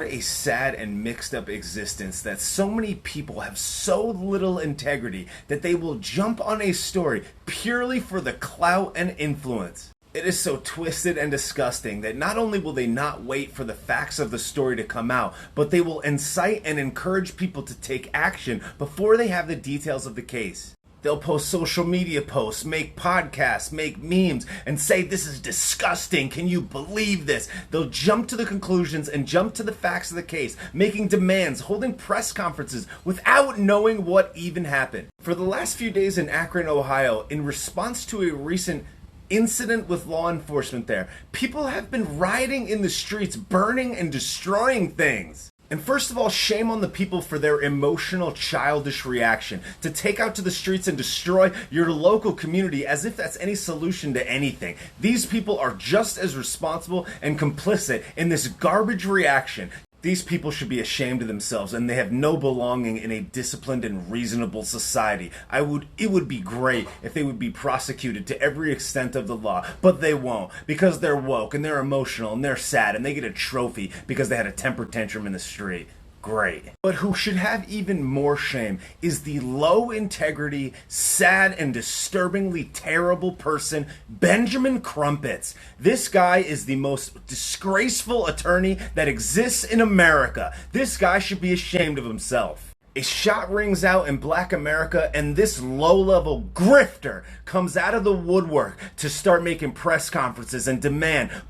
a sad and mixed up existence that so many people have so little integrity that they will jump on a story purely for the clout and influence. It is so twisted and disgusting that not only will they not wait for the facts of the story to come out, but they will incite and encourage people to take action before they have the details of the case. They'll post social media posts, make podcasts, make memes, and say, "This is disgusting, can you believe this?" They'll jump to the conclusions and jump to the facts of the case, making demands, holding press conferences without knowing what even happened. For the last few days in Akron, Ohio, in response to a recent incident with law enforcement there, people have been rioting in the streets, burning and destroying things. And first of all, shame on the people for their emotional, childish reaction to take out to the streets and destroy your local community as if that's any solution to anything. These people are just as responsible and complicit in this garbage reaction. These people should be ashamed of themselves, and they have no belonging in a disciplined and reasonable society. It would be great if they would be prosecuted to every extent of the law, but they won't, because they're woke and they're emotional and they're sad and they get a trophy because they had a temper tantrum in the street. Great. But who should have even more shame is the low integrity, sad, and disturbingly terrible person, Benjamin Crumpets. This guy is the most disgraceful attorney that exists in America. This guy should be ashamed of himself. A shot rings out in Black America, and this low-level grifter comes out of the woodwork to start making press conferences and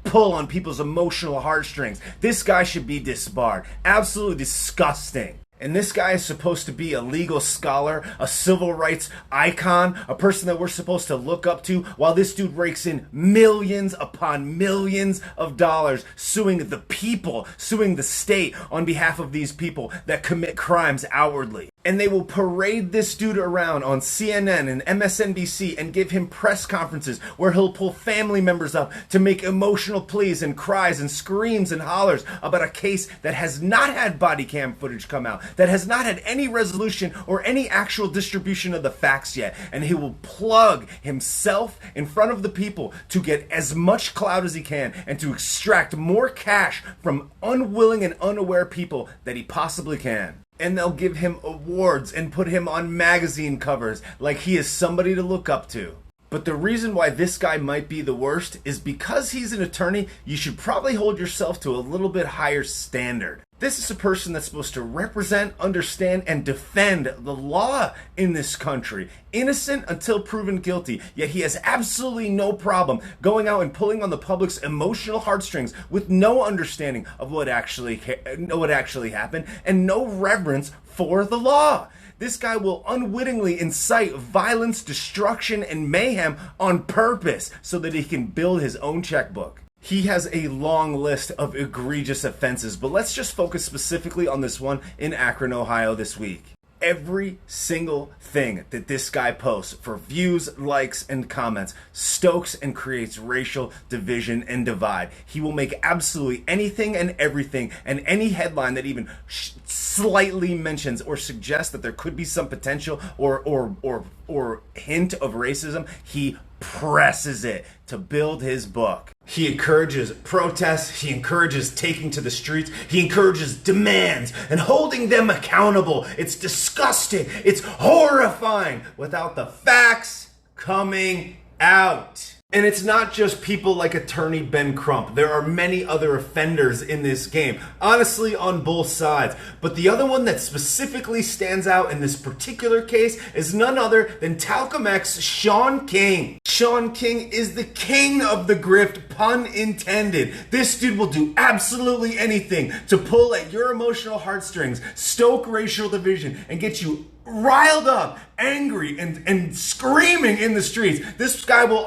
pull on people's emotional heartstrings. This guy should be disbarred. Absolutely disgusting. And this guy is supposed to be a legal scholar, a civil rights icon, a person that we're supposed to look up to, while this dude rakes in millions upon millions of dollars suing the people, suing the state on behalf of these people that commit crimes outwardly. And they will parade this dude around on CNN and MSNBC and give him press conferences where he'll pull family members up to make emotional pleas and cries and screams and hollers about a case that has not had body cam footage come out, that has not had any resolution or any actual distribution of the facts yet. And he will plug himself in front of the people to get as much clout as he can and to extract more cash from unwilling and unaware people that he possibly can. And they'll give him awards and put him on magazine covers like he is somebody to look up to. But the reason why this guy might be the worst is because he's an attorney, you should probably hold yourself to a little bit higher standard. This is a person that's supposed to represent, understand, and defend the law in this country. Innocent until proven guilty, yet he has absolutely no problem going out and pulling on the public's emotional heartstrings with no understanding of what actually happened and no reverence for the law. This guy will unwittingly incite violence, destruction, and mayhem on purpose so that he can build his own checkbook. He has a long list of egregious offenses, but let's just focus specifically on this one in Akron, Ohio this week. Every single thing that this guy posts for views, likes, and comments stokes and creates racial division and divide. He will make absolutely anything and everything, and any headline that even slightly mentions or suggests that there could be some potential or hint of racism, he presses it to build his book. He encourages protests, he encourages taking to the streets, he encourages demands and holding them accountable. It's disgusting, it's horrifying without the facts coming out. And it's not just people like attorney Ben Crump. There are many other offenders in this game, honestly on both sides. But the other one that specifically stands out in this particular case is none other than Talcum X Sean King. Sean King is the king of the grift, pun intended. This dude will do absolutely anything to pull at your emotional heartstrings, stoke racial division, and get you riled up, angry, and screaming in the streets. This guy will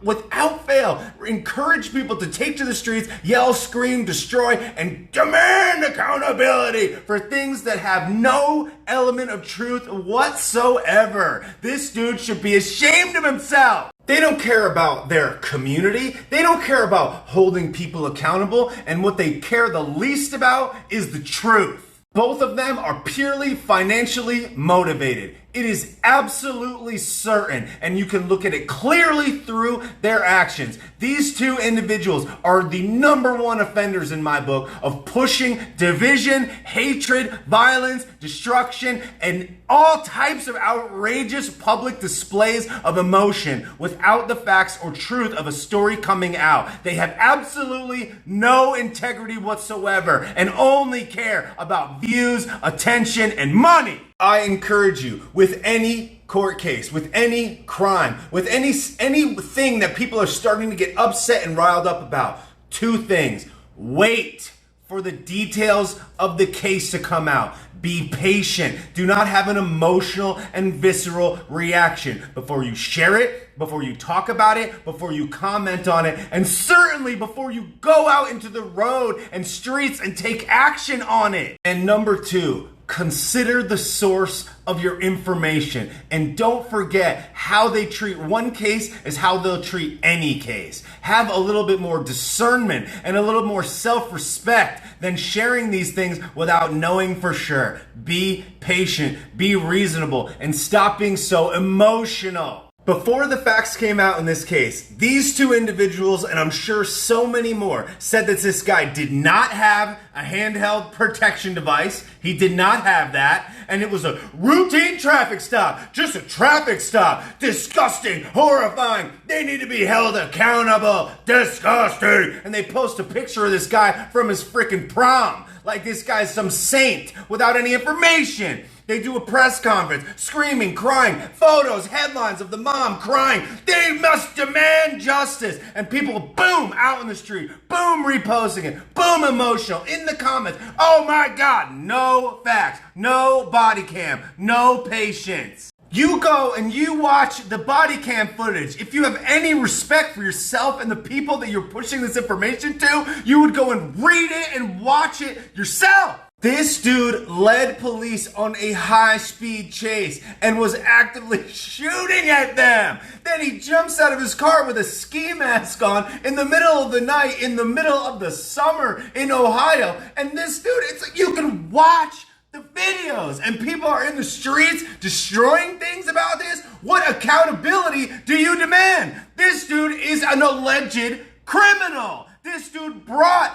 without fail, encourage people to take to the streets, yell, scream, destroy, and demand accountability for things that have no element of truth whatsoever. This dude should be ashamed of himself. They don't care about their community. They don't care about holding people accountable. And what they care the least about is the truth. Both of them are purely financially motivated. It is absolutely certain, and you can look at it clearly through their actions. These two individuals are the number one offenders in my book of pushing division, hatred, violence, destruction, and all types of outrageous public displays of emotion without the facts or truth of a story coming out. They have absolutely no integrity whatsoever and only care about views, attention, and money. I encourage you, with any court case, with any crime, with anything that people are starting to get upset and riled up about, two things. Wait for the details of the case to come out. Be patient. Do not have an emotional and visceral reaction before you share it, before you talk about it, before you comment on it, and certainly before you go out into the road and streets and take action on it. And number two, consider the source of your information, and don't forget how they treat one case is how they'll treat any case. Have a little bit more discernment and a little more self-respect than sharing these things without knowing for sure. Be patient, be reasonable, and stop being so emotional. Before the facts came out in this case, these two individuals, and I'm sure so many more, said that this guy did not have a handheld protection device. He did not have that. And it was a routine traffic stop. Just a traffic stop. Disgusting. Horrifying. They need to be held accountable. Disgusting. And they post a picture of this guy from his freaking prom. Like this guy's some saint without any information. They do a press conference, screaming, crying, photos, headlines of the mom crying. They must demand justice. And people, boom, out in the street, boom, reposting it, boom, emotional, in the comments. Oh my God, no facts, no body cam, no patience. You go and you watch the body cam footage. If you have any respect for yourself and the people that you're pushing this information to, you would go and read it and watch it yourself. This dude led police on a high-speed chase and was actively shooting at them. Then he jumps out of his car with a ski mask on in the middle of the night, in the middle of the summer in Ohio. And this dude, it's like you can watch the videos and people are in the streets destroying things about this. What accountability do you demand? This dude is an alleged criminal. This dude brought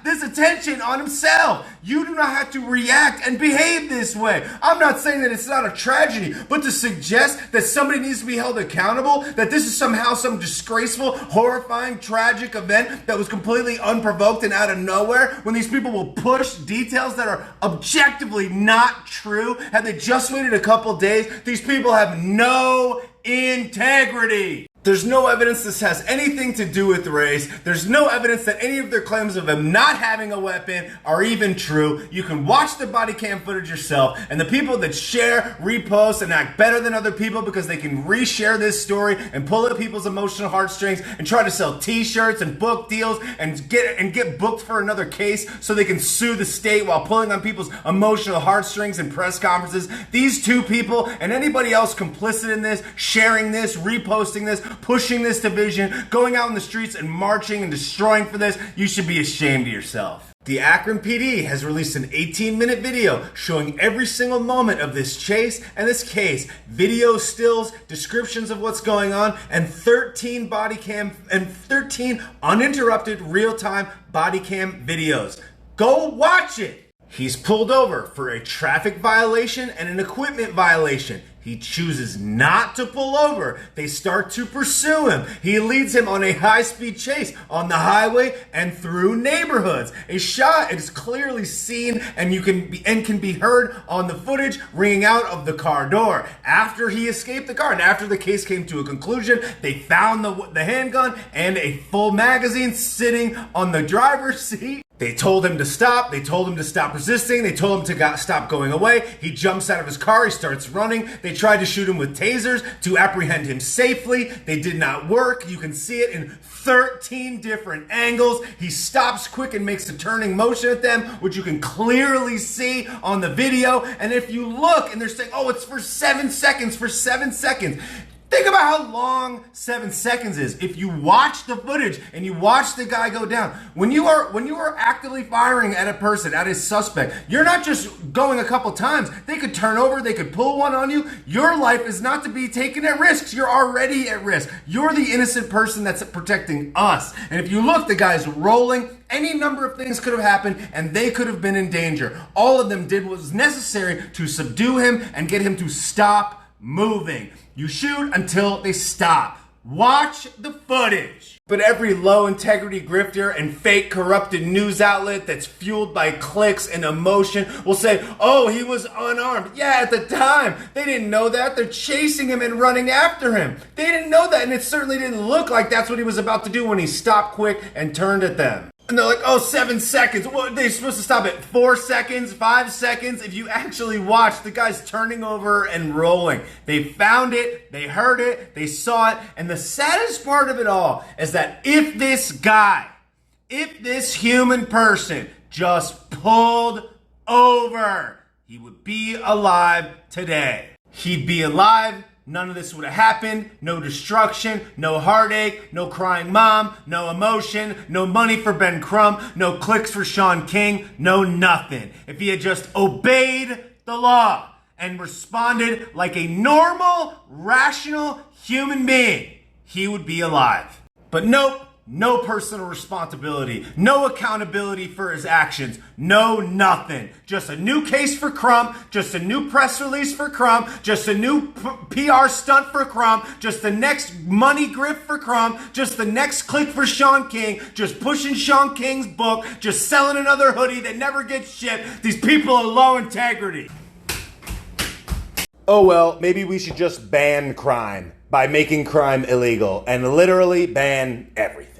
this attention on himself. You do not have to react and behave this way. I'm not saying that it's not a tragedy, but to suggest that somebody needs to be held accountable, that this is somehow some disgraceful, horrifying, tragic event that was completely unprovoked and out of nowhere, when these people will push details that are objectively not true. Had they just waited a couple days, these people have no integrity. There's no evidence this has anything to do with race. There's no evidence that any of their claims of him not having a weapon are even true. You can watch the body cam footage yourself, and the people that share, repost, and act better than other people because they can reshare this story and pull at people's emotional heartstrings and try to sell t-shirts and book deals and get booked for another case so they can sue the state while pulling on people's emotional heartstrings in press conferences. These two people and anybody else complicit in this, sharing this, reposting this, pushing this division, going out in the streets and marching and destroying for this, you should be ashamed of yourself. The Akron PD has released an 18-minute video showing every single moment of this chase and this case, video stills, descriptions of what's going on, and 13 body cam and 13 uninterrupted real-time body cam videos. Go watch it. He's pulled over for a traffic violation and an equipment violation. He chooses not to pull over. They start to pursue him. He leads him on a high-speed chase on the highway and through neighborhoods. A shot is clearly seen and can be heard on the footage ringing out of the car door. After he escaped the car and after the case came to a conclusion, they found the handgun and a full magazine sitting on the driver's seat. They told him to stop. They told him to stop resisting. They told him to stop going away. He jumps out of his car. He starts running. They tried to shoot him with tasers to apprehend him safely. They did not work. You can see it in 13 different angles. He stops quick and makes a turning motion at them, which you can clearly see on the video. And if you look and they're saying, oh, it's for 7 seconds, Think about how long 7 seconds is. If you watch the footage and you watch the guy go down, when you are actively firing at a person, at a suspect, you're not just going a couple times. They could turn over, they could pull one on you. Your life is not to be taken at risks. You're already at risk. You're the innocent person that's protecting us. And if you look, the guy's rolling. Any number of things could have happened and they could have been in danger. All of them did what was necessary to subdue him and get him to stop moving. You shoot until they stop. Watch the footage. But every low integrity grifter and fake corrupted news outlet that's fueled by clicks and emotion will say, oh, he was unarmed. Yeah, at the time. They didn't know that. They're chasing him and running after him. They didn't know that, and it certainly didn't look like that's what he was about to do when he stopped quick and turned at them. And they're like, oh, 7 seconds. What, they're supposed to stop at 4 seconds, 5 seconds? If you actually watch, the guy's turning over and rolling. They found it, they heard it, they saw it. And the saddest part of it all is that if this guy, if this human person just pulled over, he would be alive today. He'd be alive. None of this would have happened. No destruction, no heartache, no crying mom, no emotion, no money for Ben Crumb, no clicks for Sean King, no nothing. If he had just obeyed the law and responded like a normal, rational human being, he would be alive. But nope. No personal responsibility, no accountability for his actions, no nothing. Just a new case for Crump, just a new press release for Crump, just a new PR stunt for Crump, just the next money grift for Crump, just the next click for Sean King, just pushing Sean King's book, just selling another hoodie that never gets shipped. These people are low integrity. Oh well, maybe we should just ban crime by making crime illegal and literally ban everything.